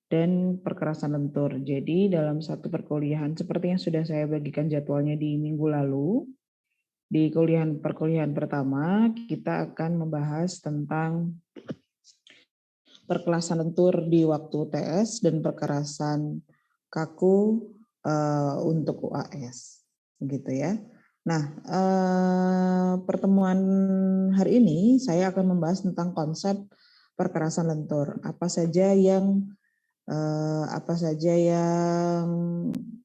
dan perkerasan lentur. Jadi dalam satu perkuliahan seperti yang sudah saya bagikan jadwalnya di minggu lalu, di perkuliahan pertama kita akan membahas tentang perkerasan lentur di waktu UTS dan perkerasan kaku untuk UAS, gitu ya. Nah, pertemuan hari ini saya akan membahas tentang konsep perkerasan lentur. Apa saja yang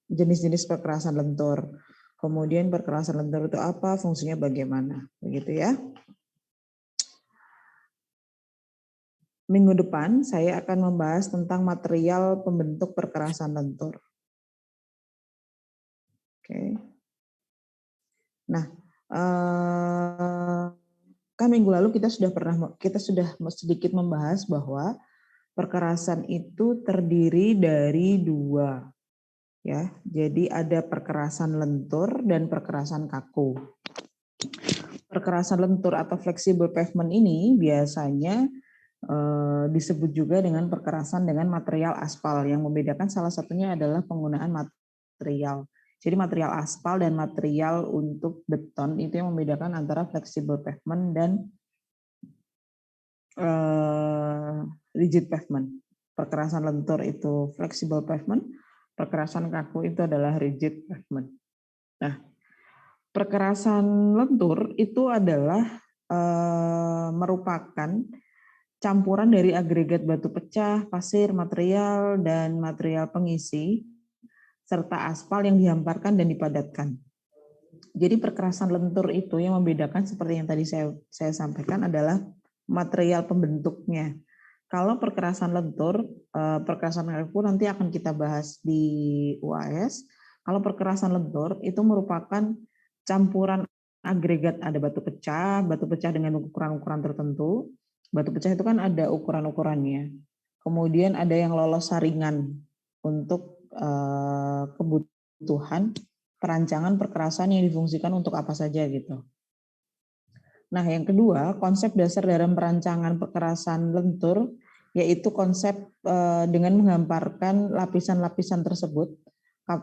jenis-jenis perkerasan lentur. Kemudian perkerasan lentur itu apa, fungsinya bagaimana, begitu ya. Minggu depan saya akan membahas tentang material pembentuk perkerasan lentur. Oke. Nah, kan minggu lalu kita sudah sedikit membahas bahwa perkerasan itu terdiri dari dua, ya. Jadi ada perkerasan lentur dan perkerasan kaku. Perkerasan lentur atau flexible pavement ini biasanya disebut juga dengan perkerasan dengan material aspal. Yang membedakan salah satunya adalah penggunaan material. Jadi material aspal dan material untuk beton itu yang membedakan antara flexible pavement dan rigid pavement. Perkerasan lentur itu flexible pavement, perkerasan kaku itu adalah rigid pavement. Nah, perkerasan lentur itu adalah merupakan campuran dari agregat batu pecah, pasir, material, dan material pengisi, serta aspal yang dihamparkan dan dipadatkan. Jadi perkerasan lentur itu yang membedakan seperti yang tadi saya sampaikan adalah material pembentuknya. Kalau perkerasan lentur, perkerasan kaku nanti akan kita bahas di UAS. Kalau perkerasan lentur itu merupakan campuran agregat, ada batu pecah dengan ukuran-ukuran tertentu. Batu pecah itu kan ada ukuran-ukurannya. Kemudian ada yang lolos saringan untuk kebutuhan perancangan perkerasan yang difungsikan untuk apa saja gitu. Nah, yang kedua, konsep dasar dalam perancangan perkerasan lentur yaitu konsep dengan menghamparkan lapisan-lapisan tersebut,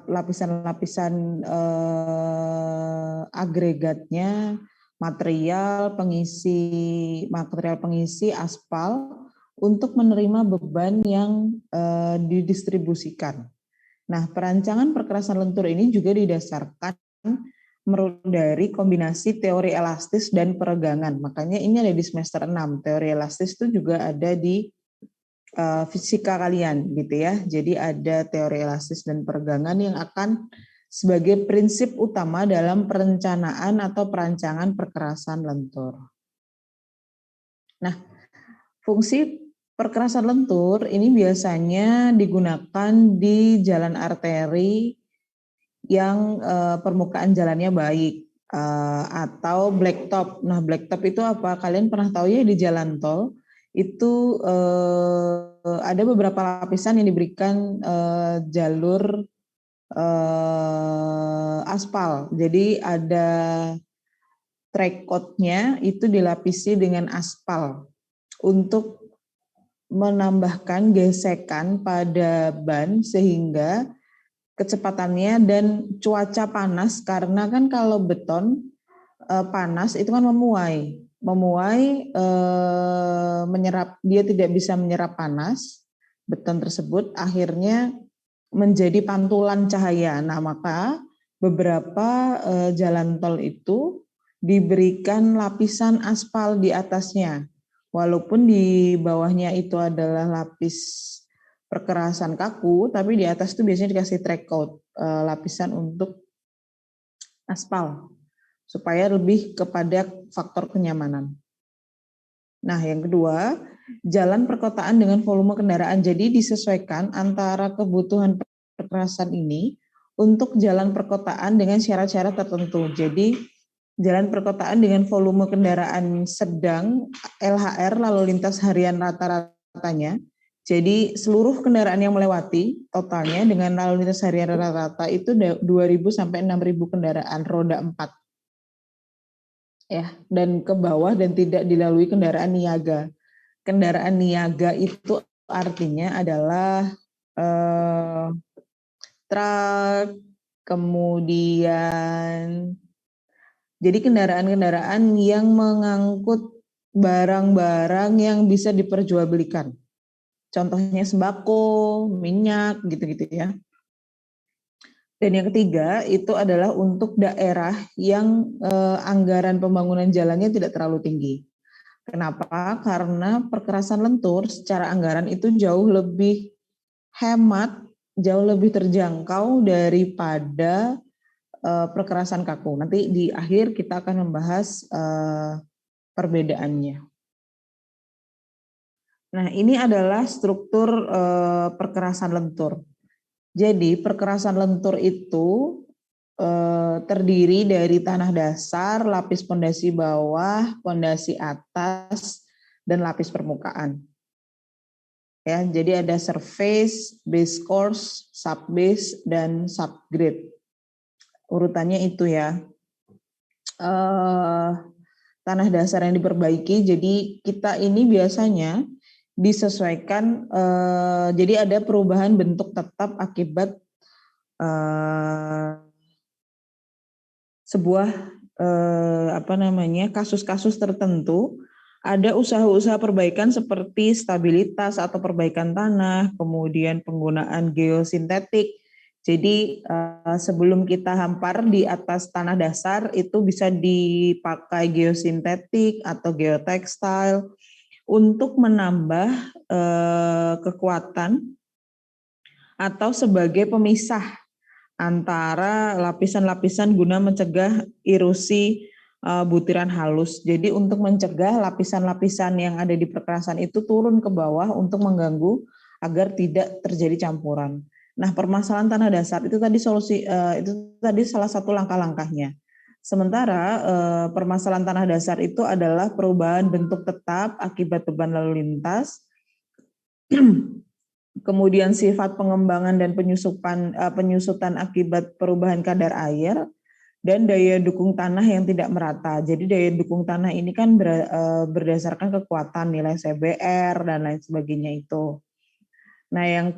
lapisan-lapisan agregatnya, material pengisi aspal untuk menerima beban yang didistribusikan. Nah, perancangan perkerasan lentur ini juga didasarkan dari kombinasi teori elastis dan peregangan. Makanya ini ada di semester 6. Teori elastis itu juga ada di fisika kalian gitu ya. Jadi ada teori elastis dan peregangan yang akan sebagai prinsip utama dalam perencanaan atau perancangan perkerasan lentur. Nah, fungsi perkerasan lentur ini biasanya digunakan di jalan arteri yang permukaan jalannya baik atau blacktop. Nah, blacktop itu apa? Kalian pernah tahu ya di jalan tol itu ada beberapa lapisan yang diberikan jalur aspal. Jadi ada track coat-nya itu dilapisi dengan aspal untuk menambahkan gesekan pada ban sehingga kecepatannya dan cuaca panas, karena kan kalau beton panas itu kan memuai menyerap, dia tidak bisa menyerap panas beton tersebut, akhirnya menjadi pantulan cahaya. Nah, maka beberapa jalan tol itu diberikan lapisan aspal di atasnya, walaupun di bawahnya itu adalah lapis perkerasan kaku, tapi di atas itu biasanya dikasih track coat, lapisan untuk aspal, supaya lebih kepada faktor kenyamanan. Nah, yang kedua, jalan perkotaan dengan volume kendaraan. Jadi disesuaikan antara kebutuhan perkerasan ini untuk jalan perkotaan dengan syarat-syarat tertentu. Jadi jalan perkotaan dengan volume kendaraan sedang, LHR, lalu lintas harian rata-ratanya. Jadi seluruh kendaraan yang melewati totalnya dengan lalu lintas harian rata-rata itu 2.000 sampai 6.000 kendaraan roda 4. Ya, dan ke bawah dan tidak dilalui kendaraan niaga. Kendaraan niaga itu artinya adalah truk, kemudian jadi kendaraan-kendaraan yang mengangkut barang-barang yang bisa diperjualbelikan. Contohnya sembako, minyak, gitu-gitu ya. Dan yang ketiga itu adalah untuk daerah yang anggaran pembangunan jalannya tidak terlalu tinggi. Kenapa? Karena perkerasan lentur secara anggaran itu jauh lebih hemat, jauh lebih terjangkau daripada perkerasan kaku. Nanti di akhir kita akan membahas perbedaannya. Nah, ini adalah struktur perkerasan lentur. Jadi perkerasan lentur itu terdiri dari tanah dasar, lapis pondasi bawah, pondasi atas, dan lapis permukaan. Ya, jadi ada surface, base course, subbase, dan subgrade. Urutannya itu ya. Tanah dasar yang diperbaiki, jadi kita ini biasanya disesuaikan, jadi ada perubahan bentuk tetap akibat sebuah kasus-kasus tertentu. Ada usaha-usaha perbaikan seperti stabilitas atau perbaikan tanah, kemudian penggunaan geosintetik. Jadi sebelum kita hampar di atas tanah dasar itu bisa dipakai geosintetik atau geotekstil untuk menambah kekuatan atau sebagai pemisah antara lapisan-lapisan guna mencegah erosi butiran halus. Jadi untuk mencegah lapisan-lapisan yang ada di perkerasan itu turun ke bawah untuk mengganggu agar tidak terjadi campuran. Nah, permasalahan tanah dasar itu tadi itu tadi salah satu langkah-langkahnya. Sementara permasalahan tanah dasar itu adalah perubahan bentuk tetap akibat beban lalu lintas, kemudian sifat pengembangan dan penyusutan akibat perubahan kadar air, dan daya dukung tanah yang tidak merata. Jadi daya dukung tanah ini kan berdasarkan kekuatan nilai CBR dan lain sebagainya itu. Nah, yang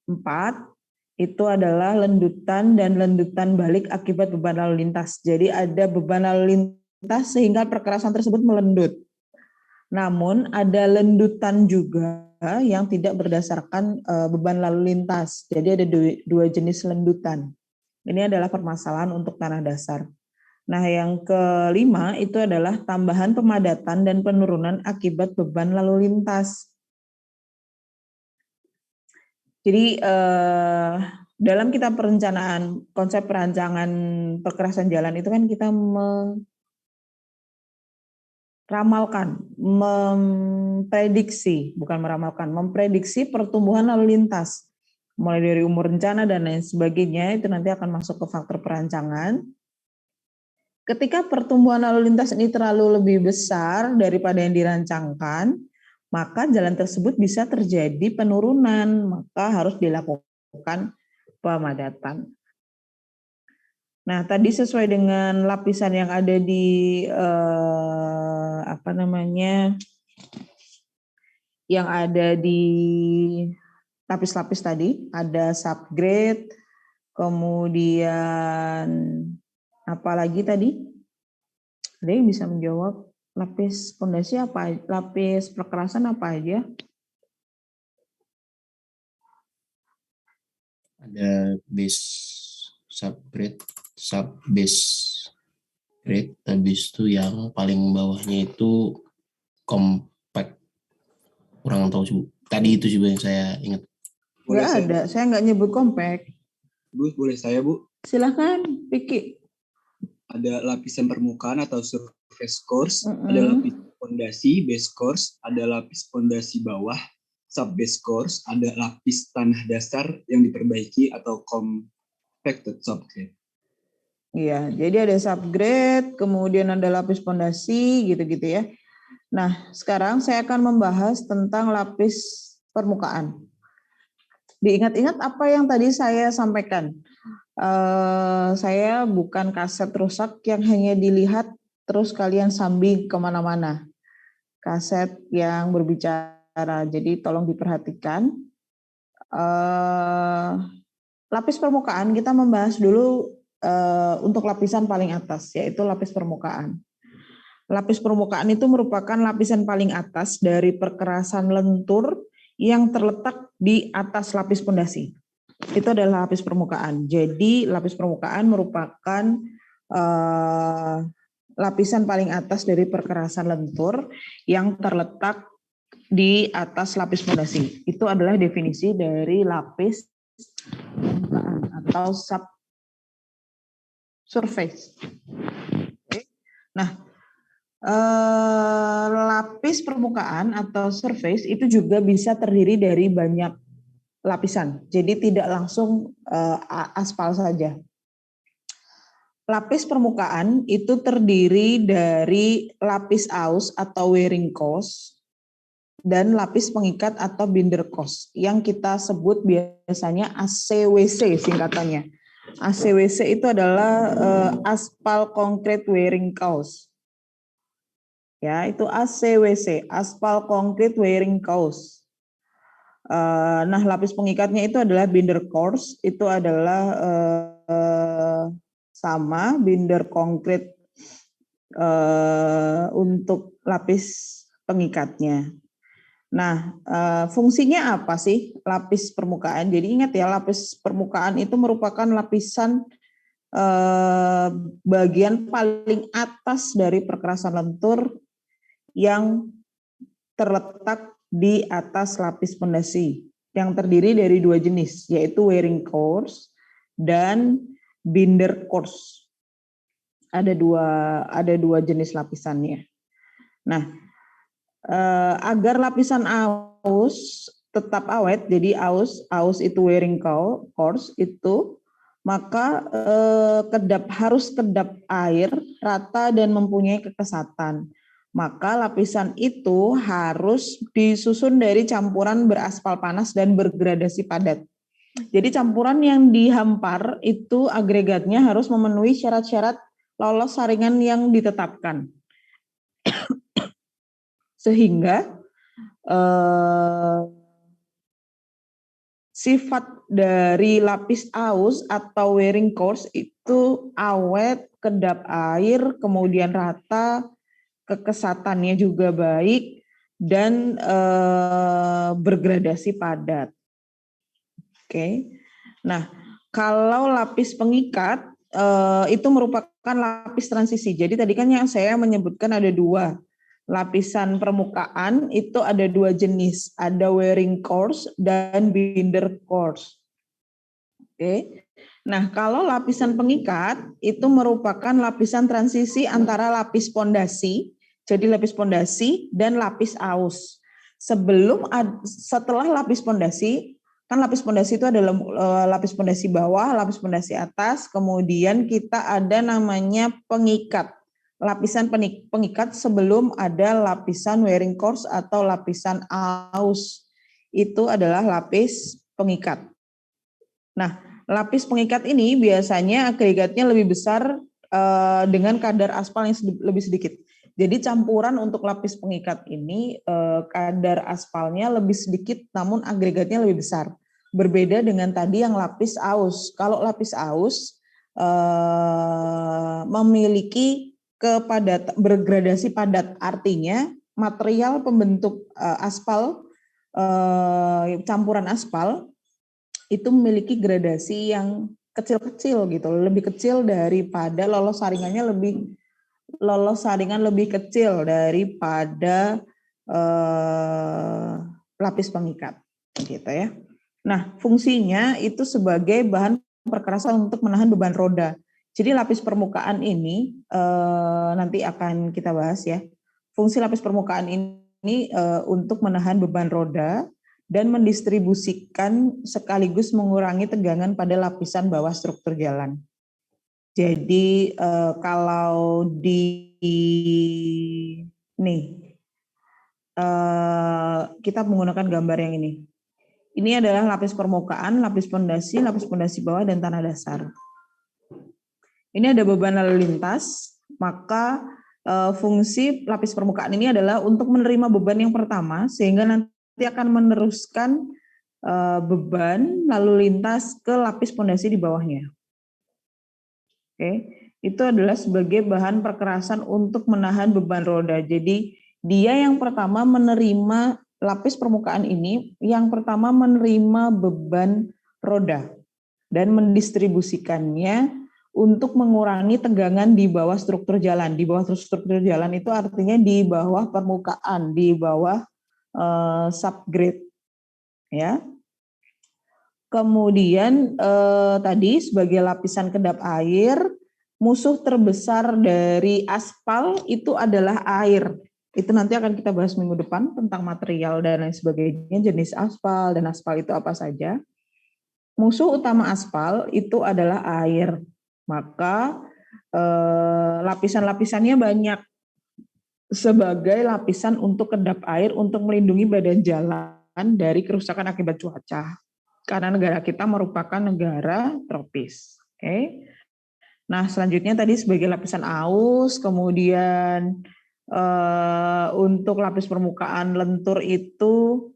keempat itu adalah lendutan dan lendutan balik akibat beban lalu lintas. Jadi ada beban lalu lintas sehingga perkerasan tersebut melendut. Namun ada lendutan juga yang tidak berdasarkan beban lalu lintas. Jadi ada dua jenis lendutan. Ini adalah permasalahan untuk tanah dasar. Nah, yang kelima itu adalah tambahan pemadatan dan penurunan akibat beban lalu lintas. Jadi dalam kitab perencanaan, konsep perancangan perkerasan jalan itu kan kita memprediksi pertumbuhan lalu lintas. Mulai dari umur rencana dan lain sebagainya, itu nanti akan masuk ke faktor perancangan. Ketika pertumbuhan lalu lintas ini terlalu lebih besar daripada yang dirancangkan, maka jalan tersebut bisa terjadi penurunan, maka harus dilakukan pemadatan. Nah, tadi sesuai dengan lapisan yang ada di yang ada di lapis-lapis tadi, ada subgrade, kemudian apa lagi tadi? Ada yang bisa menjawab? Lapis pondasi apa? Lapis perkerasan apa aja? Ada base, subgrade, subbase grade, habis itu yang paling bawahnya itu compact. Kurang tahu sih, Bu. Tadi itu juga yang saya ingat. Nggak ada, saya nggak nyebut compact. Bu, boleh saya, Bu? Silahkan, Vicky. Ada lapisan permukaan atau surface course, ada lapis pondasi, base course, ada lapis pondasi bawah, subbase course, ada lapis tanah dasar yang diperbaiki atau compacted subgrade. Iya, jadi ada subgrade, kemudian ada lapis pondasi, gitu-gitu ya. Nah, sekarang saya akan membahas tentang lapis permukaan. Diingat-ingat apa yang tadi saya sampaikan. Saya bukan kaset rusak yang hanya dilihat terus kalian sambil kemana-mana. Kaset yang berbicara cara. Jadi tolong diperhatikan. Lapis permukaan kita membahas dulu untuk lapisan paling atas, yaitu lapis permukaan. Lapis permukaan itu merupakan lapisan paling atas dari perkerasan lentur yang terletak di atas lapis pondasi. Itu adalah lapis permukaan. Jadi lapis permukaan merupakan lapisan paling atas dari perkerasan lentur yang terletak di atas lapis pondasi. Itu adalah definisi dari lapis permukaan atau subsurface. Nah, lapis permukaan atau surface itu juga bisa terdiri dari banyak lapisan. Jadi tidak langsung aspal saja. Lapis permukaan itu terdiri dari lapis aus atau wearing course dan lapis pengikat atau binder course yang kita sebut biasanya ACWC singkatannya. ACWC itu adalah aspal concrete wearing course. Ya, itu ACWC, aspal concrete wearing course. Nah, lapis pengikatnya itu adalah binder course, itu adalah sama binder konkret untuk lapis pengikatnya. Nah, fungsinya apa sih lapis permukaan? Jadi ingat ya, lapis permukaan itu merupakan lapisan bagian paling atas dari perkerasan lentur yang terletak di atas lapis pondasi yang terdiri dari dua jenis, yaitu wearing course dan binder course. Ada dua jenis lapisannya. Nah, agar lapisan aus tetap awet, jadi aus itu wearing course itu, maka harus kedap air rata dan mempunyai kekesatan. Maka lapisan itu harus disusun dari campuran beraspal panas dan bergradasi padat. Jadi campuran yang dihampar itu agregatnya harus memenuhi syarat-syarat lolos saringan yang ditetapkan. Sehingga sifat dari lapis aus atau wearing course itu awet, kedap air, kemudian rata, kekesatannya juga baik, dan bergradasi padat. Oke. Nah, kalau lapis pengikat itu merupakan lapis transisi. Jadi tadi kan yang saya menyebutkan ada dua. Lapisan permukaan itu ada dua jenis, ada wearing course dan binder course. Oke. Nah, kalau lapisan pengikat itu merupakan lapisan transisi antara lapis pondasi, jadi lapis pondasi dan lapis aus. Setelah lapis pondasi, kan lapis pondasi itu adalah lapis pondasi bawah, lapis pondasi atas, kemudian kita ada namanya pengikat. Lapisan pengikat sebelum ada lapisan wearing course atau lapisan aus. Itu adalah lapis pengikat. Nah, lapis pengikat ini biasanya agregatnya lebih besar dengan kadar aspal yang lebih sedikit. Jadi campuran untuk lapis pengikat ini kadar aspalnya lebih sedikit namun agregatnya lebih besar. Berbeda dengan tadi yang lapis aus. Kalau lapis aus memiliki bergradasi padat, artinya material pembentuk aspal, campuran aspal itu memiliki gradasi yang kecil-kecil gitu, lebih kecil daripada lolos saringan lebih kecil daripada lapis pengikat, gitu ya. Nah, fungsinya itu sebagai bahan perkerasan untuk menahan beban roda. Jadi lapis permukaan ini nanti akan kita bahas ya. Fungsi lapis permukaan ini untuk menahan beban roda dan mendistribusikan sekaligus mengurangi tegangan pada lapisan bawah struktur jalan. Jadi kalau kita menggunakan gambar yang ini. Ini adalah lapis permukaan, lapis pondasi bawah, dan tanah dasar. Ini ada beban lalu lintas, maka fungsi lapis permukaan ini adalah untuk menerima beban yang pertama, sehingga nanti akan meneruskan beban lalu lintas ke lapis pondasi di bawahnya. Oke, itu adalah sebagai bahan perkerasan untuk menahan beban roda. Jadi dia yang pertama menerima lapis permukaan ini, yang pertama menerima beban roda dan mendistribusikannya untuk mengurangi tegangan di bawah struktur jalan. Di bawah struktur jalan itu artinya di bawah permukaan, di bawah subgrade, ya. Kemudian tadi sebagai lapisan kedap air, musuh terbesar dari aspal itu adalah air. Itu nanti akan kita bahas minggu depan tentang material dan lain sebagainya, jenis aspal dan aspal itu apa saja. Musuh utama aspal itu adalah air. Maka lapisan-lapisannya banyak sebagai lapisan untuk kedap air untuk melindungi badan jalan dari kerusakan akibat cuaca. Karena negara kita merupakan negara tropis. Oke. Nah, selanjutnya tadi sebagai lapisan aus, kemudian untuk lapis permukaan lentur itu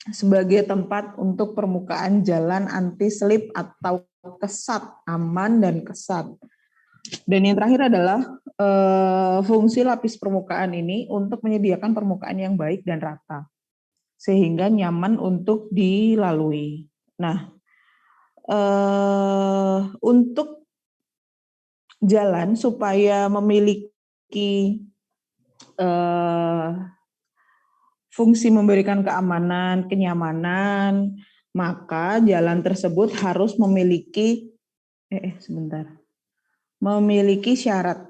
sebagai tempat untuk permukaan jalan anti slip atau kesat, aman dan kesat. Dan yang terakhir adalah fungsi lapis permukaan ini untuk menyediakan permukaan yang baik dan rata, sehingga nyaman untuk dilalui. Nah, untuk jalan supaya memiliki fungsi memberikan keamanan, kenyamanan, maka jalan tersebut harus memiliki memiliki syarat,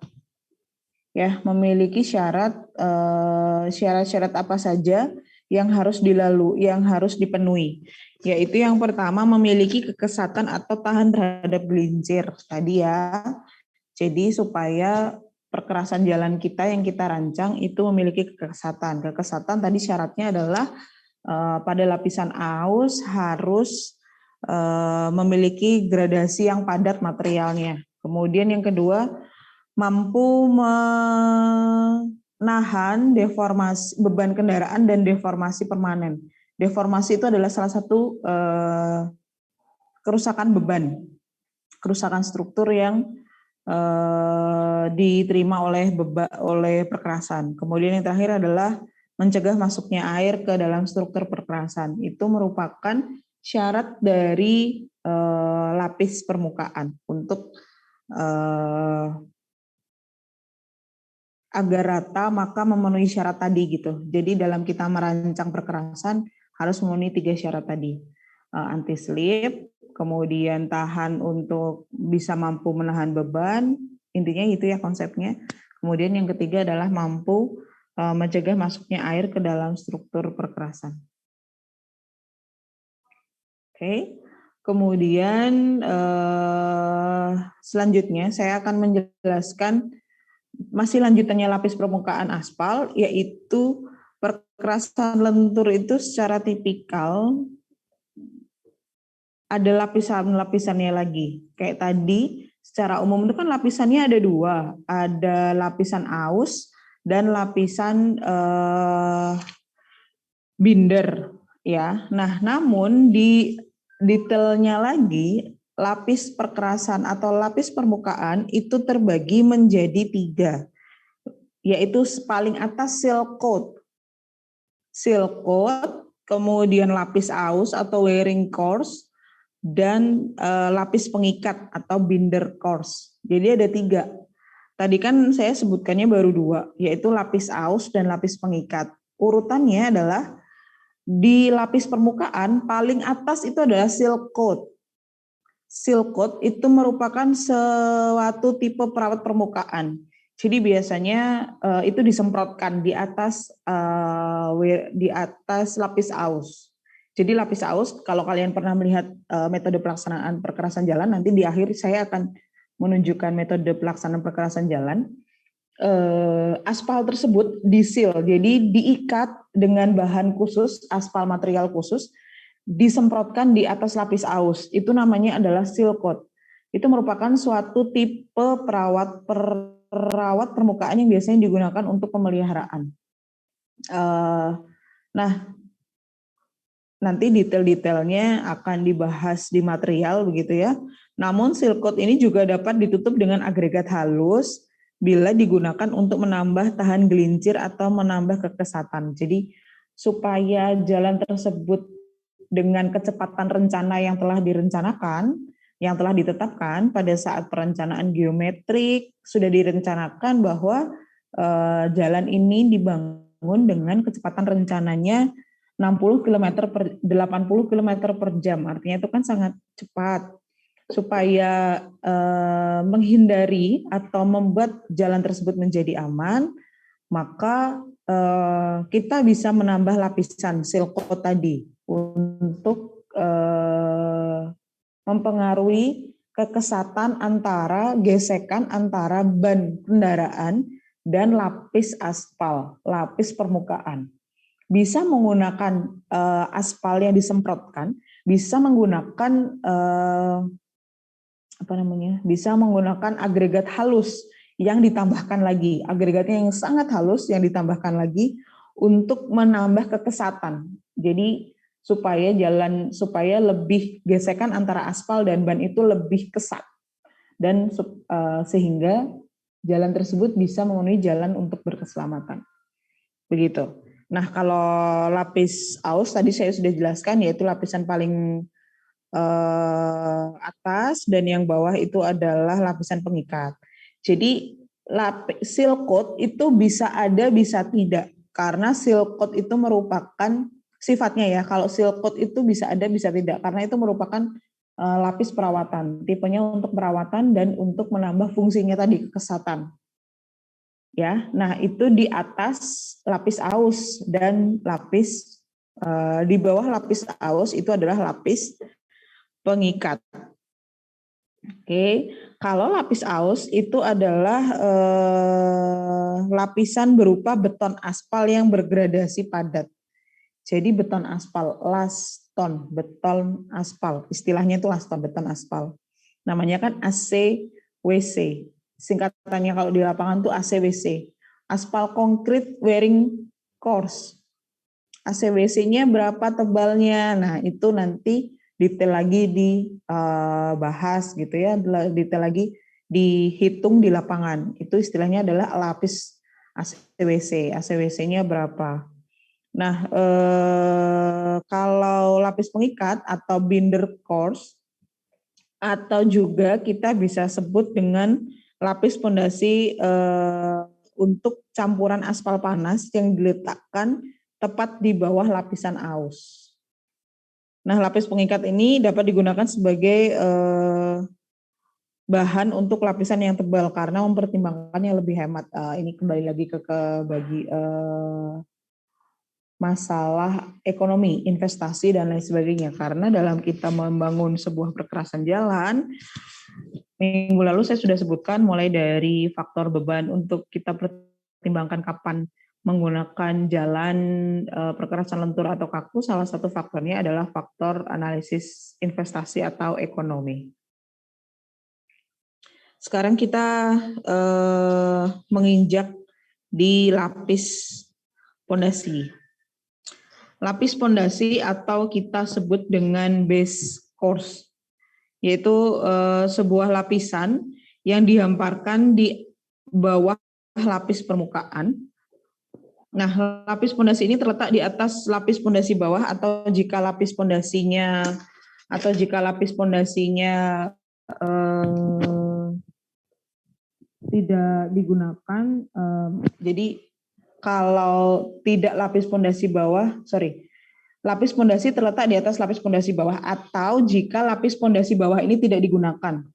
ya, memiliki syarat-syarat apa saja yang harus dipenuhi. Yaitu yang pertama memiliki kekesatan atau tahan terhadap gelincir tadi ya. Jadi supaya perkerasan jalan kita yang kita rancang itu memiliki kekesatan. Kekesatan tadi syaratnya adalah pada lapisan aus harus memiliki gradasi yang padat materialnya. Kemudian yang kedua mampu menahan deformasi beban kendaraan dan deformasi permanen. Deformasi itu adalah salah satu kerusakan beban, kerusakan struktur yang diterima oleh perkerasan. Kemudian yang terakhir adalah mencegah masuknya air ke dalam struktur perkerasan. Itu merupakan syarat dari lapis permukaan untuk agar rata maka memenuhi syarat tadi gitu. Jadi dalam kita merancang perkerasan harus memenuhi 3 syarat tadi. Anti slip, kemudian tahan untuk bisa mampu menahan beban, intinya itu ya konsepnya. Kemudian yang ketiga adalah mampu mencegah masuknya air ke dalam struktur perkerasan. Oke. Kemudian selanjutnya saya akan menjelaskan masih lanjutannya lapis permukaan aspal, yaitu perkerasan lentur itu secara tipikal ada lapisan-lapisannya lagi. Kayak tadi secara umum itu kan lapisannya ada 2, ada lapisan aus dan lapisan binder ya. Nah, namun di detailnya lagi lapis perkerasan atau lapis permukaan itu terbagi menjadi 3, yaitu paling atas seal coat, kemudian lapis aus atau wearing course, dan lapis pengikat atau binder course. Jadi ada 3. Tadi kan saya sebutkannya baru 2, yaitu lapis aus dan lapis pengikat. Urutannya adalah di lapis permukaan paling atas itu adalah seal coat. Seal coat itu merupakan suatu tipe perawat permukaan. Jadi biasanya itu disemprotkan di atas lapis aus. Jadi lapis aus, kalau kalian pernah melihat metode pelaksanaan perkerasan jalan, nanti di akhir saya akan menunjukkan metode pelaksanaan perkerasan jalan. Aspal tersebut disil, jadi diikat dengan bahan khusus, aspal material khusus, disemprotkan di atas lapis aus. Itu namanya adalah seal coat. Itu merupakan suatu tipe perawat permukaan yang biasanya digunakan untuk pemeliharaan. Nah, nanti detail-detailnya akan dibahas di material begitu ya. Namun seal coat ini juga dapat ditutup dengan agregat halus bila digunakan untuk menambah tahan gelincir atau menambah kekesatan. Jadi supaya jalan tersebut dengan kecepatan rencana yang telah direncanakan, yang telah ditetapkan pada saat perencanaan geometrik, sudah direncanakan bahwa jalan ini dibangun dengan kecepatan rencananya 60 km per 80 km per jam. Artinya itu kan sangat cepat. Supaya menghindari atau membuat jalan tersebut menjadi aman, maka kita bisa menambah lapisan seal coat tadi untuk mempengaruhi kekesatan antara gesekan antara ban kendaraan dan lapis aspal, lapis permukaan. Bisa menggunakan aspal yang disemprotkan, bisa menggunakan bisa menggunakan agregat halus yang ditambahkan lagi, agregatnya yang sangat halus yang ditambahkan lagi untuk menambah kekesatan. Jadi supaya lebih gesekan antara aspal dan ban itu lebih kesat dan sehingga jalan tersebut bisa memenuhi jalan untuk berkeselamatan. Begitu. Nah, kalau lapis aus tadi saya sudah jelaskan, yaitu lapisan paling atas dan yang bawah itu adalah lapisan pengikat. Jadi seal coat itu bisa ada bisa tidak, karena seal coat itu merupakan sifatnya ya. Kalau seal coat itu bisa ada bisa tidak, karena itu merupakan lapis perawatan. Tipenya untuk perawatan dan untuk menambah fungsinya tadi kekesatan. Ya, nah itu di atas lapis aus dan lapis di bawah lapis aus itu adalah lapis pengikat. Oke, kalau lapis aus itu adalah lapisan berupa beton aspal yang bergradasi padat. Jadi beton aspal, laston, beton aspal, istilahnya itu laston, beton aspal. Namanya kan ACWC. Singkatannya kalau di lapangan tuh ACWC, aspal concrete wearing course. ACWC-nya berapa tebalnya? Nah, itu nanti detail lagi dibahas gitu ya, detail lagi dihitung di lapangan. Itu istilahnya adalah lapis ACWC. ACWC-nya berapa? Nah, kalau lapis pengikat atau binder course atau juga kita bisa sebut dengan lapis pondasi untuk campuran aspal panas yang diletakkan tepat di bawah lapisan aus. Nah, lapis pengikat ini dapat digunakan sebagai bahan untuk lapisan yang tebal karena mempertimbangkannya lebih hemat. Ini kembali lagi ke bagi masalah ekonomi, investasi dan lain sebagainya. Karena dalam kita membangun sebuah perkerasan jalan, minggu lalu saya sudah sebutkan mulai dari faktor beban untuk kita pertimbangkan kapan menggunakan jalan perkerasan lentur atau kaku, salah satu faktornya adalah faktor analisis investasi atau ekonomi. Sekarang kita menginjak di lapis pondasi. Lapis pondasi atau kita sebut dengan base course, yaitu sebuah lapisan yang dihamparkan di bawah lapis permukaan. Nah, lapis pondasi ini terletak di atas lapis pondasi bawah atau jika lapis pondasinya tidak digunakan, jadi kalau tidak lapis pondasi lapis pondasi terletak di atas lapis pondasi bawah atau jika lapis pondasi bawah ini tidak digunakan.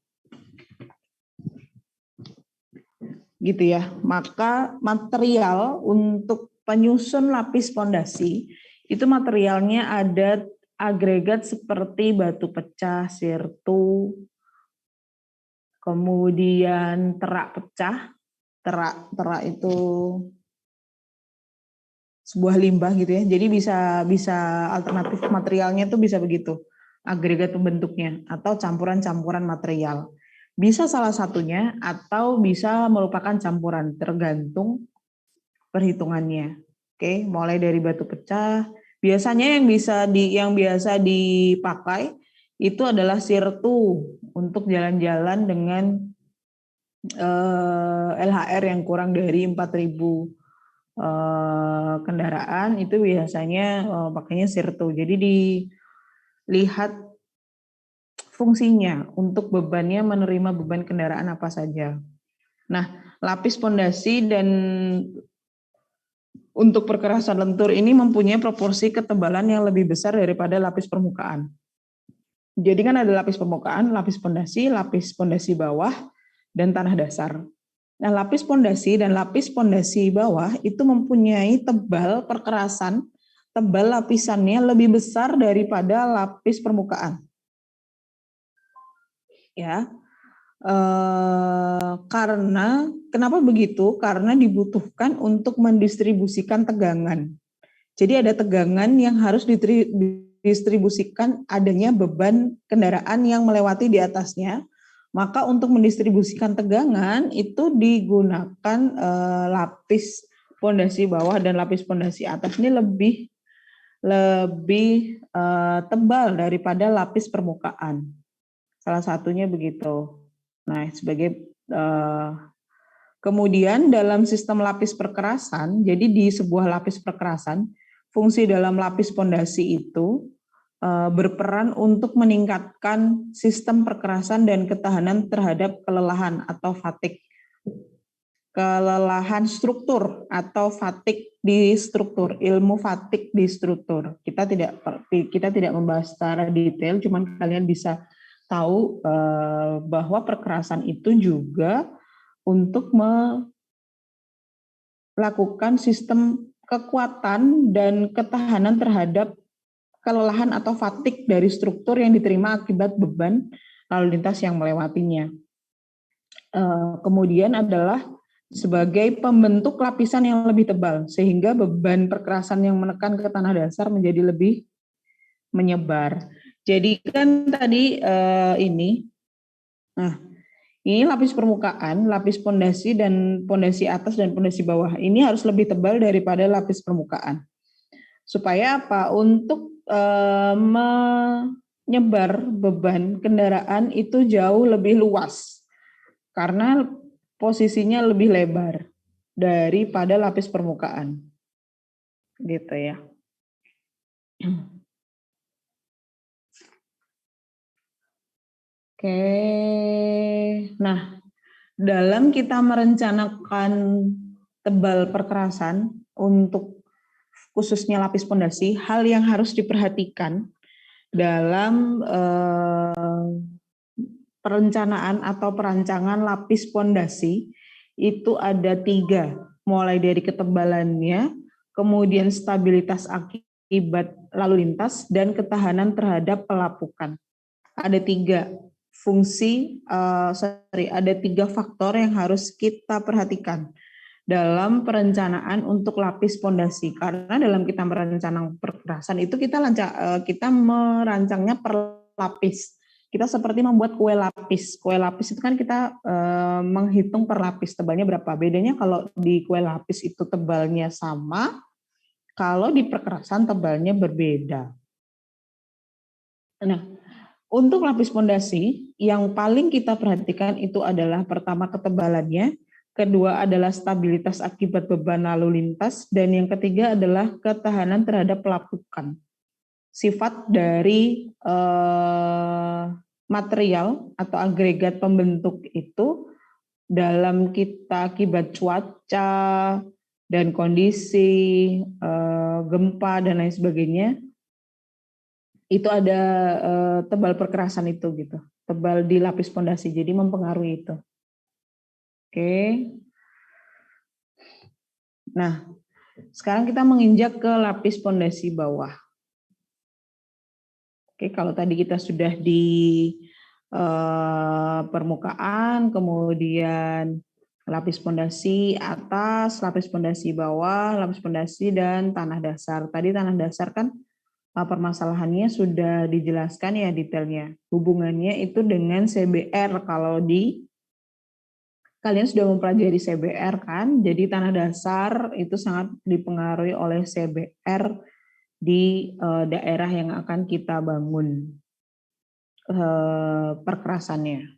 Gitu ya. Maka material untuk penyusun lapis pondasi itu materialnya ada agregat seperti batu pecah, sirtu, kemudian terak pecah. Terak itu sebuah limbah gitu ya. Jadi bisa alternatif materialnya tuh bisa begitu. Agregat bentuknya atau campuran-campuran material. Bisa salah satunya atau bisa merupakan campuran tergantung perhitungannya. Oke, mulai dari batu pecah, Biasanya yang biasa dipakai itu adalah sirtu untuk jalan-jalan dengan LHR yang kurang dari 4.000 kendaraan, itu biasanya pakainya sirtu. Jadi dilihat fungsinya untuk bebannya, menerima beban kendaraan apa saja. Nah, lapis pondasi dan untuk perkerasan lentur ini mempunyai proporsi ketebalan yang lebih besar daripada lapis permukaan. Jadi kan ada lapis permukaan, lapis pondasi bawah, dan tanah dasar. Nah, lapis pondasi dan lapis pondasi bawah itu mempunyai tebal lapisannya lebih besar daripada lapis permukaan. Ya, karena kenapa begitu? Karena dibutuhkan untuk mendistribusikan tegangan. Jadi ada tegangan yang harus didistribusikan, adanya beban kendaraan yang melewati di atasnya. Maka untuk mendistribusikan tegangan itu digunakan lapis pondasi bawah dan lapis pondasi atas ini lebih tebal daripada lapis permukaan. Salah satunya begitu. Nah, kemudian dalam sistem lapis perkerasan, jadi di sebuah lapis perkerasan, fungsi dalam lapis pondasi itu berperan untuk meningkatkan sistem perkerasan dan ketahanan terhadap kelelahan atau fatigue. Kelelahan struktur atau fatigue di struktur, ilmu fatigue di struktur. Kita tidak membahas secara detail, cuman kalian bisa tahu bahwa perkerasan itu juga untuk melakukan sistem kekuatan dan ketahanan terhadap kelelahan atau fatigue dari struktur yang diterima akibat beban lalu lintas yang melewatinya. Kemudian adalah sebagai pembentuk lapisan yang lebih tebal, sehingga beban perkerasan yang menekan ke tanah dasar menjadi lebih menyebar. Jadi kan tadi ini lapis permukaan, lapis pondasi dan pondasi atas dan pondasi bawah ini harus lebih tebal daripada lapis permukaan. Supaya apa? Untuk menyebar beban kendaraan itu jauh lebih luas karena posisinya lebih lebar daripada lapis permukaan. Gitu ya. Oke. Nah, dalam kita merencanakan tebal perkerasan untuk khususnya lapis pondasi, hal yang harus diperhatikan dalam perencanaan atau perancangan lapis pondasi itu ada 3, mulai dari ketebalannya, kemudian stabilitas akibat lalu lintas, dan ketahanan terhadap pelapukan. Ada 3 ada 3 faktor yang harus kita perhatikan dalam perencanaan untuk lapis pondasi, karena dalam kita merancang perkerasan itu kita merancangnya per lapis. Kita seperti membuat kue lapis. Kue lapis itu kan kita menghitung per lapis tebalnya berapa. Bedanya kalau di kue lapis itu tebalnya sama, kalau di perkerasan tebalnya berbeda. Nah, untuk lapis pondasi yang paling kita perhatikan itu adalah pertama ketebalannya, kedua adalah stabilitas akibat beban lalu lintas, dan yang ketiga adalah ketahanan terhadap pelapukan. Sifat dari material atau agregat pembentuk itu dalam kita akibat cuaca dan kondisi gempa dan lain sebagainya, itu ada tebal perkerasan itu gitu, tebal di lapis pondasi, jadi mempengaruhi itu. Oke. Nah, sekarang kita menginjak ke lapis pondasi bawah. Oke, kalau tadi kita sudah di permukaan, kemudian lapis pondasi atas, lapis pondasi bawah, lapis pondasi dan tanah dasar. Tadi tanah dasar kan permasalahannya sudah dijelaskan ya detailnya. Hubungannya itu dengan CBR. Kalau kalian sudah mempelajari CBR kan, jadi tanah dasar itu sangat dipengaruhi oleh CBR di daerah yang akan kita bangun perkerasannya.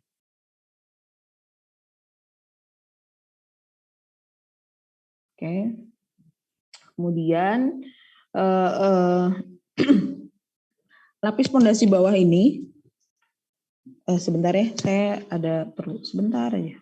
Oke. Kemudian lapis pondasi bawah ini, sebentar ya, saya ada perlu sebentar aja.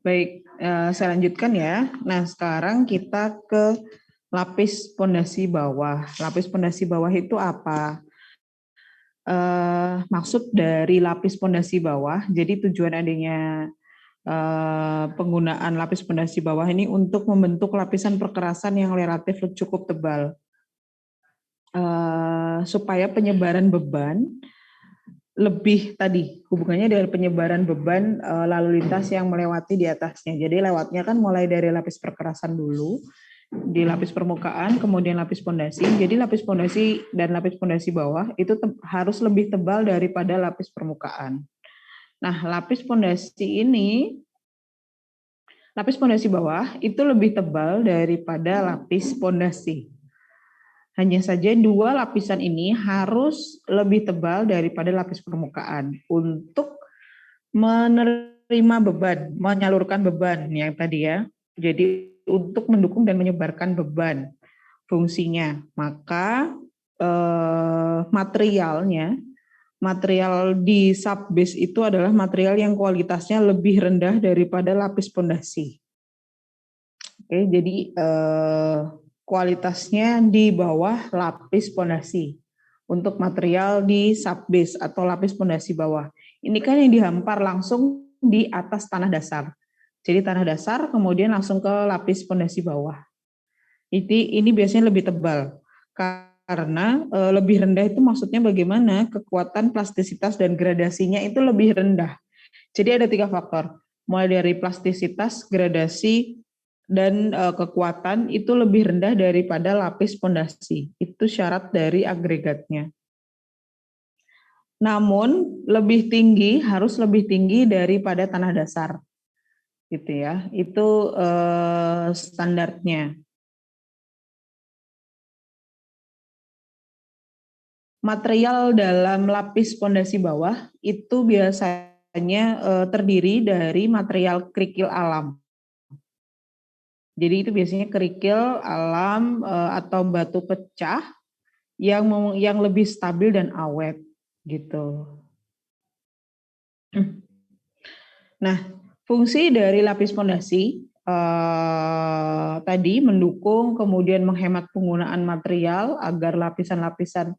Baik, saya lanjutkan ya. Nah, sekarang kita ke lapis pondasi bawah. Lapis pondasi bawah itu apa? Maksud dari lapis pondasi bawah, jadi tujuan adanya penggunaan lapis pondasi bawah ini untuk membentuk lapisan perkerasan yang relatif cukup tebal. Supaya penyebaran beban lebih tadi hubungannya dengan penyebaran beban lalu lintas yang melewati di atasnya. Jadi lewatnya kan mulai dari lapis perkerasan dulu, di lapis permukaan, kemudian lapis pondasi. Jadi lapis pondasi dan lapis pondasi bawah itu harus lebih tebal daripada lapis permukaan. Nah, lapis pondasi bawah itu lebih tebal daripada lapis pondasi. Hanya saja dua lapisan ini harus lebih tebal daripada lapis permukaan untuk menerima beban, menyalurkan beban yang tadi ya. Jadi untuk mendukung dan menyebarkan beban fungsinya. Maka material di subbase itu adalah material yang kualitasnya lebih rendah daripada lapis pondasi. Oke, jadi kualitasnya di bawah lapis pondasi untuk material di subbase atau lapis pondasi bawah. Ini kan yang dihampar langsung di atas tanah dasar. Jadi tanah dasar kemudian langsung ke lapis pondasi bawah. Ini biasanya lebih tebal karena lebih rendah itu maksudnya bagaimana kekuatan plastisitas dan gradasinya itu lebih rendah. Jadi ada 3 faktor, mulai dari plastisitas, gradasi, dan kekuatan itu lebih rendah daripada lapis pondasi. Itu syarat dari agregatnya. Namun harus lebih tinggi daripada tanah dasar, gitu ya. Itu standarnya. Material dalam lapis pondasi bawah itu biasanya terdiri dari material kerikil alam. Jadi itu biasanya kerikil alam atau batu pecah yang lebih stabil dan awet gitu. Nah, fungsi dari lapis pondasi tadi mendukung kemudian menghemat penggunaan material agar lapisan-lapisan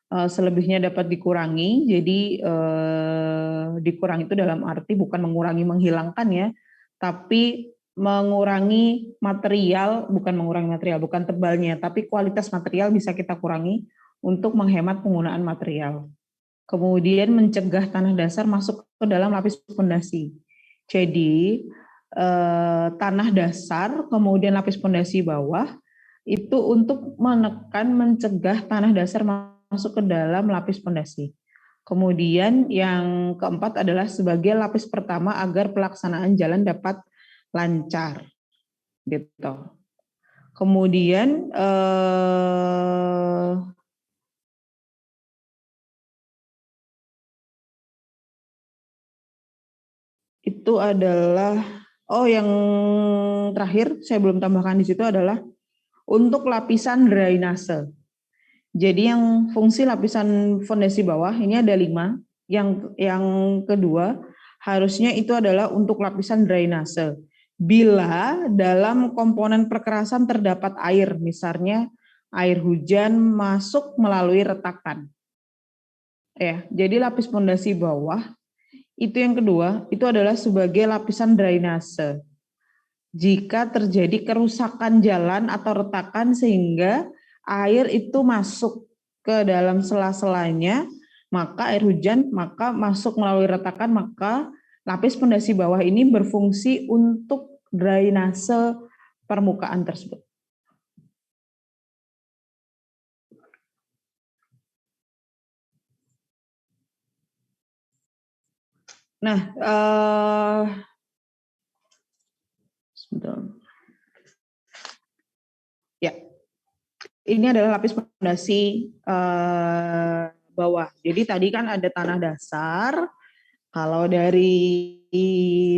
selebihnya dapat dikurangi. Jadi dikurangi itu dalam arti bukan mengurangi, menghilangkan ya, tapi mengurangi material, bukan tebalnya, tapi kualitas material bisa kita kurangi untuk menghemat penggunaan material. Kemudian mencegah tanah dasar masuk ke dalam lapis pondasi. Jadi tanah dasar, kemudian lapis pondasi bawah, itu untuk mencegah tanah dasar masuk ke dalam lapis pondasi. Kemudian yang keempat adalah sebagai lapis pertama agar pelaksanaan jalan dapat lancar, gitu. Kemudian itu adalah yang terakhir saya belum tambahkan di situ adalah untuk lapisan drainase. Jadi yang fungsi lapisan fondasi bawah ini ada 5. Yang kedua harusnya itu adalah untuk lapisan drainase. Bila dalam komponen perkerasan terdapat air, misalnya air hujan masuk melalui retakan. Ya, jadi lapis fondasi bawah itu yang kedua, itu adalah sebagai lapisan drainase. Jika terjadi kerusakan jalan atau retakan sehingga air itu masuk ke dalam sela-selanya, maka air hujan masuk melalui retakan, maka lapis pondasi bawah ini berfungsi untuk drainase permukaan tersebut. Nah, sebentar. Ya, ini adalah lapis pondasi bawah. Jadi tadi kan ada tanah dasar. Kalau dari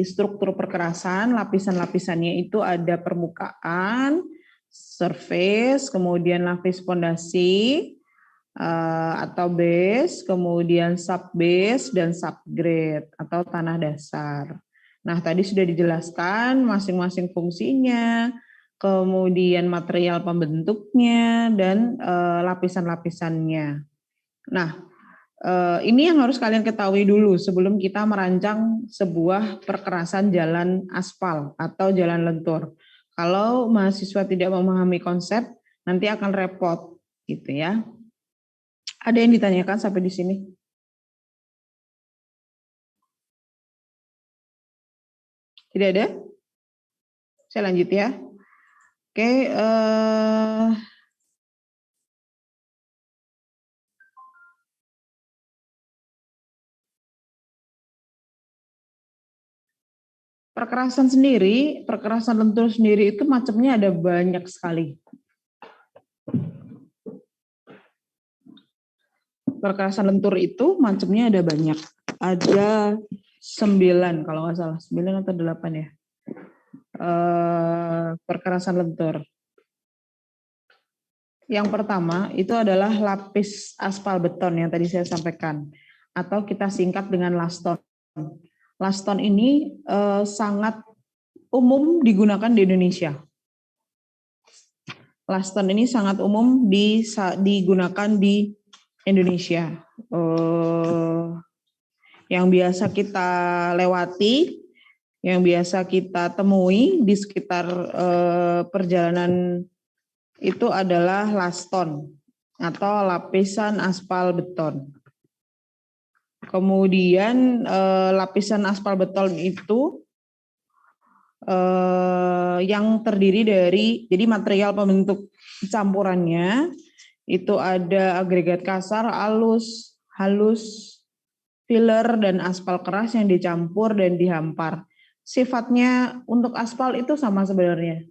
struktur perkerasan, lapisan-lapisannya itu ada permukaan, surface, kemudian lapis pondasi atau base, kemudian subbase dan subgrade atau tanah dasar. Nah, tadi sudah dijelaskan masing-masing fungsinya, kemudian material pembentuknya dan lapisan-lapisannya. Nah, ini yang harus kalian ketahui dulu sebelum kita merancang sebuah perkerasan jalan aspal atau jalan lentur. Kalau mahasiswa tidak memahami konsep, nanti akan repot, gitu ya. Ada yang ditanyakan sampai di sini? Tidak ada? Saya lanjut ya. Oke. Perkerasan lentur sendiri itu macamnya ada banyak sekali. Perkerasan lentur itu macamnya ada banyak. Ada 9 kalau nggak salah, 9 atau 8 ya. Perkerasan lentur. Yang pertama itu adalah lapis aspal beton yang tadi saya sampaikan, atau kita singkat dengan laston. Laston ini sangat umum digunakan di Indonesia. Laston ini sangat umum digunakan di Indonesia. Yang biasa kita lewati, yang biasa kita temui di sekitar perjalanan itu adalah laston atau lapisan aspal beton. Kemudian lapisan aspal beton itu yang terdiri dari, jadi material pembentuk campurannya itu ada agregat kasar, halus, filler, dan aspal keras yang dicampur dan dihampar. Sifatnya untuk aspal itu sama sebenarnya.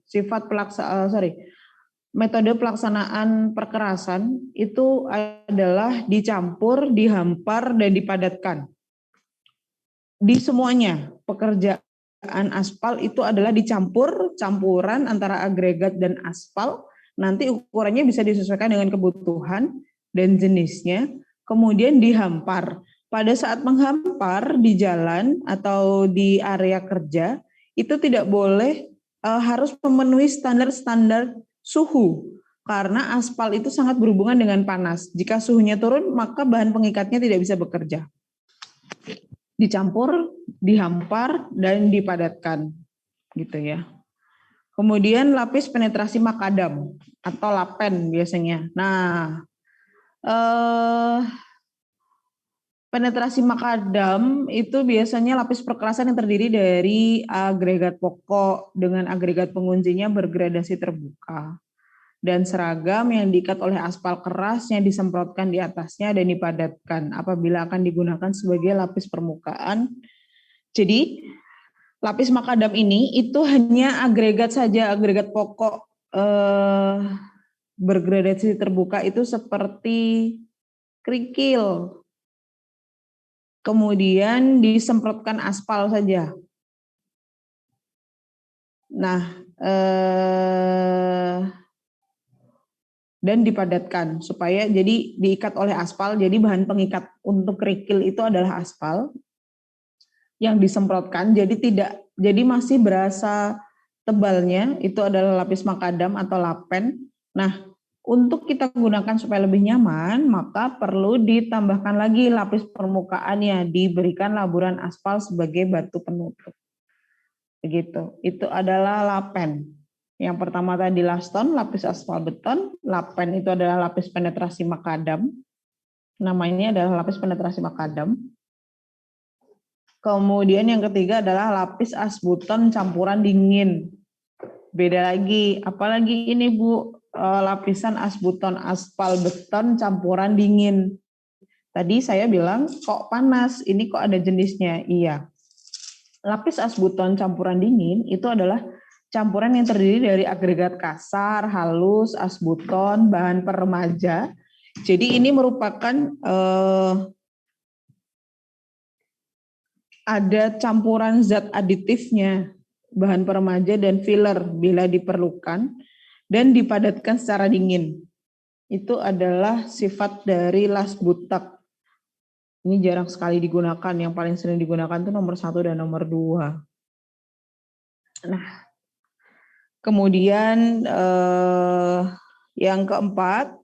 Metode pelaksanaan perkerasan itu adalah dicampur, dihampar, dan dipadatkan. Di semuanya, pekerjaan aspal itu adalah campuran antara agregat dan aspal. Nanti ukurannya bisa disesuaikan dengan kebutuhan dan jenisnya. Kemudian dihampar. Pada saat menghampar di jalan atau di area kerja, itu tidak boleh harus memenuhi standar-standar suhu, karena aspal itu sangat berhubungan dengan panas. Jika suhunya turun, maka bahan pengikatnya tidak bisa bekerja. Dicampur, dihampar, dan dipadatkan, gitu ya. Kemudian lapis penetrasi makadam atau lapen biasanya. Nah, penetrasi makadam itu biasanya lapis perkerasan yang terdiri dari agregat pokok dengan agregat penguncinya bergradasi terbuka dan seragam yang diikat oleh aspal keras yang disemprotkan di atasnya dan dipadatkan apabila akan digunakan sebagai lapis permukaan. Jadi lapis makadam ini itu hanya agregat saja, agregat pokok bergradasi terbuka itu seperti kerikil. Kemudian disemprotkan aspal saja. Nah, dan dipadatkan supaya jadi diikat oleh aspal. Jadi bahan pengikat untuk kerikil itu adalah aspal yang disemprotkan. Jadi masih berasa tebalnya itu adalah lapis makadam atau lapen. Nah, untuk kita gunakan supaya lebih nyaman, maka perlu ditambahkan lagi lapis permukaannya, diberikan laburan aspal sebagai batu penutup. Begitu. Itu adalah lapen. Yang pertama tadi laston, lapis aspal beton. Lapen itu adalah lapis penetrasi makadam. Namanya adalah lapis penetrasi makadam. Kemudian yang ketiga adalah lapis asbuton campuran dingin. Beda lagi, apalagi ini Bu, lapisan asbuton aspal beton campuran dingin. Tadi saya bilang kok panas, ini kok ada jenisnya. Iya. Lapis asbuton campuran dingin itu adalah campuran yang terdiri dari agregat kasar, halus, asbuton, bahan peremaja. Jadi ini merupakan ada campuran zat aditifnya, bahan peremaja dan filler bila diperlukan, dan dipadatkan secara dingin. Itu adalah sifat dari las butak. Ini jarang sekali digunakan, yang paling sering digunakan itu nomor 1 dan nomor 2. Nah, kemudian yang keempat,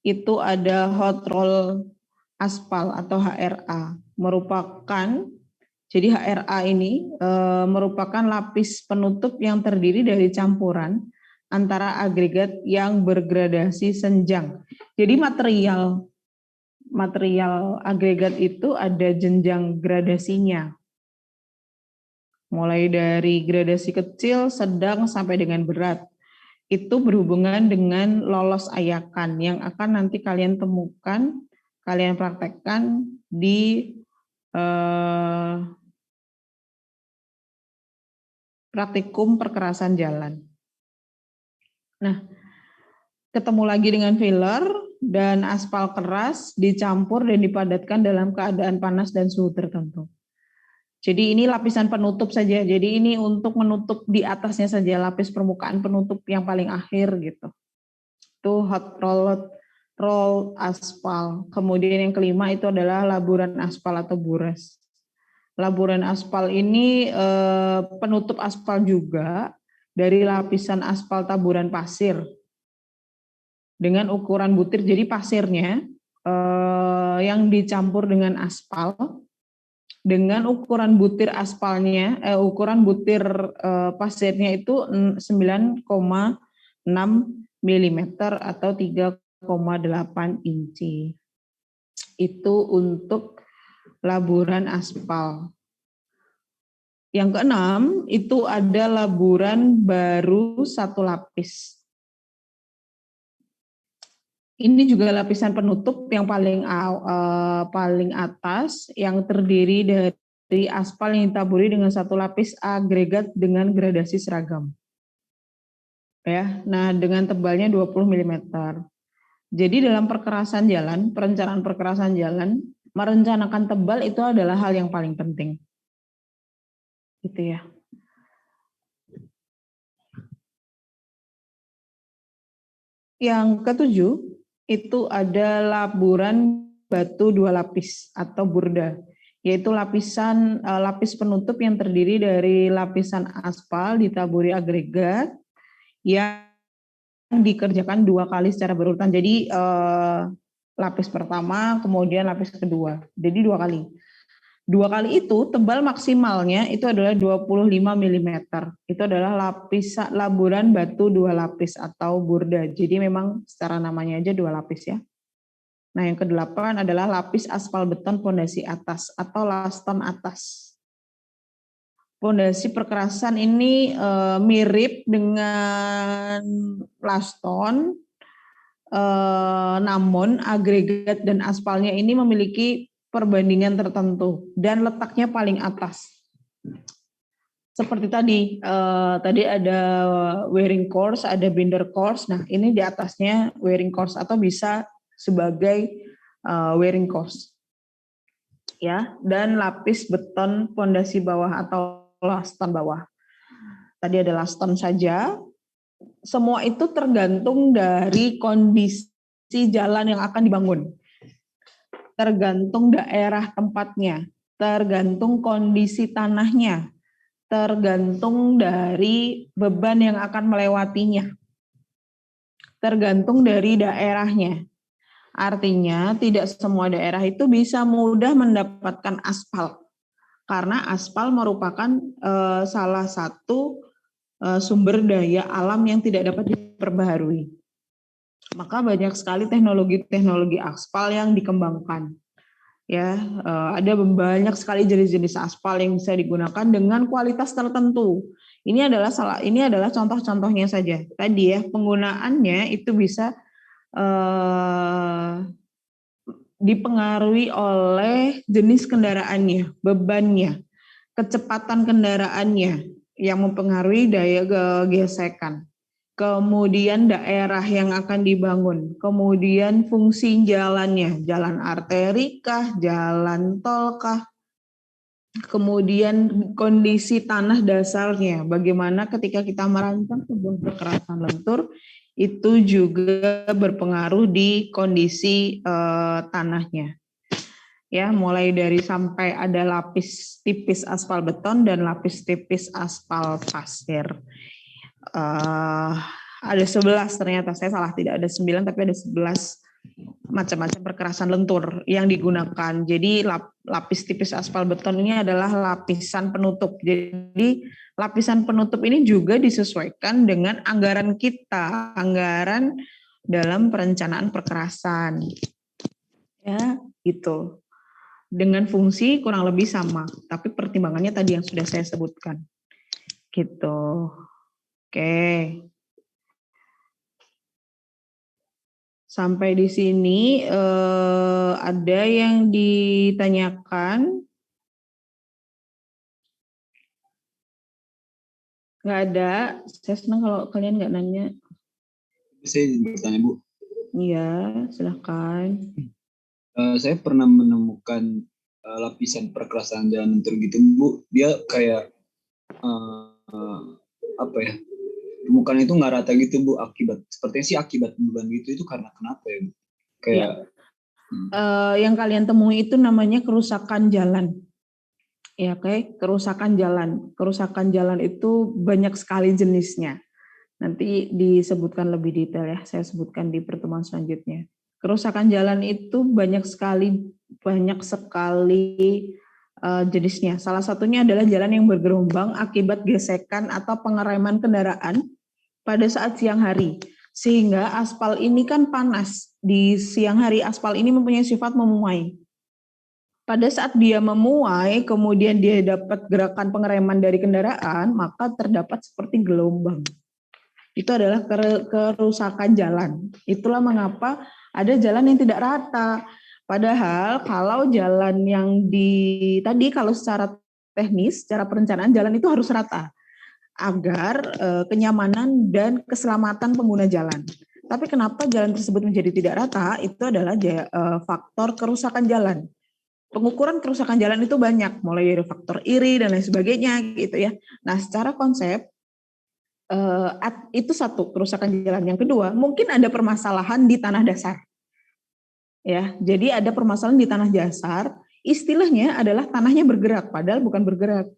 itu ada hot roll aspal atau HRA, jadi HRA ini merupakan lapis penutup yang terdiri dari campuran antara agregat yang bergradasi senjang. Jadi material agregat itu ada jenjang gradasinya. Mulai dari gradasi kecil, sedang, sampai dengan berat. Itu berhubungan dengan lolos ayakan yang akan nanti kalian temukan, kalian praktekkan di praktikum perkerasan jalan. Nah, ketemu lagi dengan filler dan aspal keras dicampur dan dipadatkan dalam keadaan panas dan suhu tertentu. Jadi ini lapisan penutup saja. Jadi ini untuk menutup di atasnya saja, lapis permukaan penutup yang paling akhir gitu. itu hot roll aspal. Kemudian yang kelima itu adalah laburan aspal atau bures. Laburan aspal ini penutup aspal juga dari lapisan aspal taburan pasir dengan ukuran butir. Jadi pasirnya yang dicampur dengan aspal dengan ukuran butir aspalnya, ukuran butir pasirnya itu 9,6 mm atau 3,8 inci. Itu untuk laburan aspal. Yang keenam itu ada laburan baru satu lapis. Ini juga lapisan penutup yang paling atas yang terdiri dari aspal yang ditaburi dengan satu lapis agregat dengan gradasi seragam. Ya, nah dengan tebalnya 20 mm. Jadi dalam perkerasan jalan, perencanaan perkerasan jalan, merencanakan tebal itu adalah hal yang paling penting. Gitu ya. Yang ketujuh itu ada laburan batu dua lapis atau burda, yaitu lapis penutup yang terdiri dari lapisan aspal ditaburi agregat yang dikerjakan 2 kali secara berurutan. Jadi lapis pertama, kemudian lapis kedua. Jadi 2 kali. 2 kali itu tebal maksimalnya itu adalah 25 mm. Itu adalah laburan batu 2 lapis atau burda. Jadi memang secara namanya aja 2 lapis ya. Nah yang ke-8 adalah lapis aspal beton pondasi atas atau laston atas. Pondasi perkerasan ini mirip dengan laston, namun agregat dan aspalnya ini memiliki perbandingan tertentu dan letaknya paling atas. Seperti tadi ada wearing course, ada binder course. Nah ini di atasnya wearing course atau bisa sebagai wearing course. Ya, dan lapis beton pondasi bawah atau laston bawah. Tadi ada laston saja. Semua itu tergantung dari kondisi jalan yang akan dibangun. Tergantung daerah tempatnya, tergantung kondisi tanahnya, tergantung dari beban yang akan melewatinya, tergantung dari daerahnya. Artinya tidak semua daerah itu bisa mudah mendapatkan aspal, karena aspal merupakan salah satu sumber daya alam yang tidak dapat diperbaharui. Maka banyak sekali teknologi aspal yang dikembangkan. Ya, ada banyak sekali jenis-jenis aspal yang bisa digunakan dengan kualitas tertentu. Ini adalah contoh-contohnya saja. Tadi ya, penggunaannya itu bisa dipengaruhi oleh jenis kendaraannya, bebannya, kecepatan kendaraannya yang mempengaruhi daya gesekan. Kemudian daerah yang akan dibangun, kemudian fungsi jalannya, jalan arteri kah, jalan tol kah, kemudian kondisi tanah dasarnya, bagaimana ketika kita merancang sebuah perkerasan lentur, itu juga berpengaruh di kondisi tanahnya. Ya, mulai dari sampai ada lapis tipis aspal beton dan lapis tipis aspal pasir. Ada 11 ternyata, saya salah, tidak ada 9 tapi ada 11 macam-macam perkerasan lentur yang digunakan. Jadi lapis tipis aspal beton ini adalah lapisan penutup. Jadi lapisan penutup ini juga disesuaikan dengan anggaran kita, anggaran dalam perencanaan perkerasan. Ya, gitu. Dengan fungsi kurang lebih sama, tapi pertimbangannya tadi yang sudah saya sebutkan. Gitu. Oke. Sampai di sini ada yang ditanyakan? Nggak ada. Saya senang kalau kalian nggak nanya. Saya bertanya, Bu. Iya, silakan. Saya pernah menemukan lapisan perkerasan jalan lentur gitu, Bu. Dia kayak apa ya? permukaan itu nggak rata gitu Bu, sepertinya sih akibat beban gitu itu karena kenapa ya Bu? Kayak yang kalian temui itu namanya kerusakan jalan. Ya, oke, kerusakan jalan. Kerusakan jalan itu banyak sekali jenisnya. Nanti disebutkan lebih detail ya, saya sebutkan di pertemuan selanjutnya. Kerusakan jalan itu banyak sekali jenisnya. Salah satunya adalah jalan yang bergelombang akibat gesekan atau pengereman kendaraan pada saat siang hari. Sehingga aspal ini kan panas. Di siang hari aspal ini mempunyai sifat memuai. Pada saat dia memuai, kemudian dia dapat gerakan pengereman dari kendaraan, maka terdapat seperti gelombang. Itu adalah kerusakan jalan. Itulah mengapa ada jalan yang tidak rata. Padahal kalau jalan yang tadi kalau secara teknis, secara perencanaan jalan itu harus rata agar kenyamanan dan keselamatan pengguna jalan. Tapi kenapa jalan tersebut menjadi tidak rata? Itu adalah faktor kerusakan jalan. Pengukuran kerusakan jalan itu banyak, mulai dari faktor iri dan lain sebagainya gitu ya. Nah, secara konsep itu satu kerusakan jalan. Yang kedua, mungkin ada permasalahan di tanah dasar. Ya, jadi ada permasalahan di tanah dasar. Istilahnya adalah tanahnya bergerak, padahal bukan bergerak.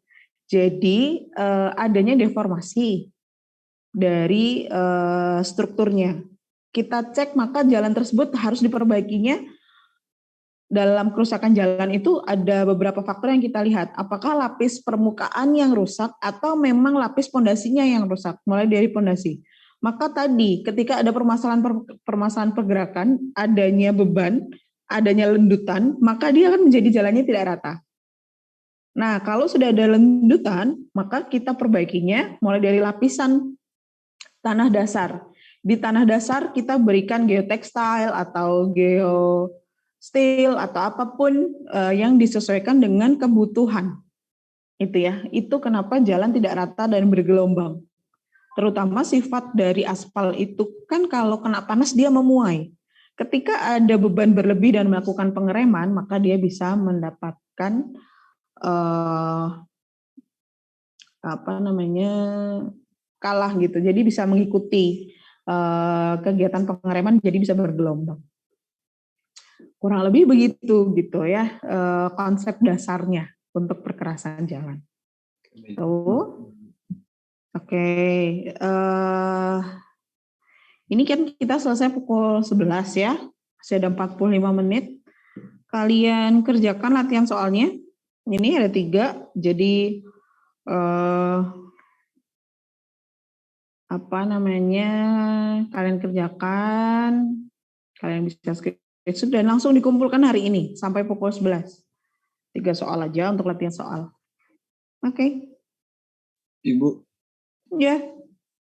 Jadi adanya deformasi dari strukturnya. Kita cek maka jalan tersebut harus diperbaikinya. Dalam kerusakan jalan itu ada beberapa faktor yang kita lihat. Apakah lapis permukaan yang rusak atau memang lapis pondasinya yang rusak, mulai dari pondasi. Maka tadi ketika ada permasalahan pergerakan, adanya beban, adanya lendutan, maka dia akan menjadi jalannya tidak rata. Nah, kalau sudah ada lendutan, maka kita perbaikinya mulai dari lapisan tanah dasar. Di tanah dasar kita berikan geotextile atau steel atau apapun yang disesuaikan dengan kebutuhan. Itu ya, itu kenapa jalan tidak rata dan bergelombang. Terutama sifat dari aspal itu kan kalau kena panas dia memuai. Ketika ada beban berlebih dan melakukan pengereman, maka dia bisa mendapatkan kalah gitu. Jadi bisa mengikuti kegiatan pengereman, jadi bisa bergelombang. Kurang lebih begitu gitu ya konsep dasarnya untuk perkerasan jalan. Oke. Ini kan kita selesai pukul 11 ya. Masih ada 45 menit. Kalian kerjakan latihan soalnya. Ini ada 3. Jadi kalian kerjakan. Kalian bisa screenshot dan langsung dikumpulkan hari ini sampai pukul 11. 3 soal aja untuk latihan soal. Oke. Ibu. Ya.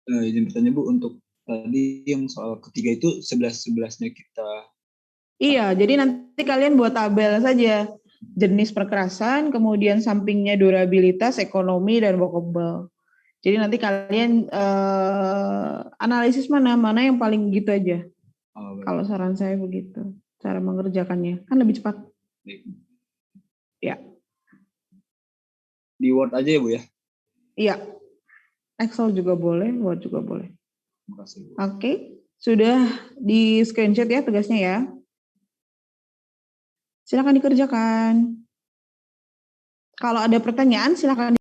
Izin bertanya Bu, untuk tadi yang soal ketiga itu 11-11-nya kita. Iya, jadi nanti kalian buat tabel saja. Jenis perkerasan, kemudian sampingnya durabilitas, ekonomi, dan vocable. Jadi nanti kalian analisis mana yang paling gitu aja. Kalau saran saya begitu, cara mengerjakannya kan lebih cepat. Ya. Di Word aja ya Bu ya? Iya. Excel juga boleh, Word juga boleh. Terima kasih Bu. Oke, sudah di screenshot ya tugasnya ya. Silakan dikerjakan. Kalau ada pertanyaan silakan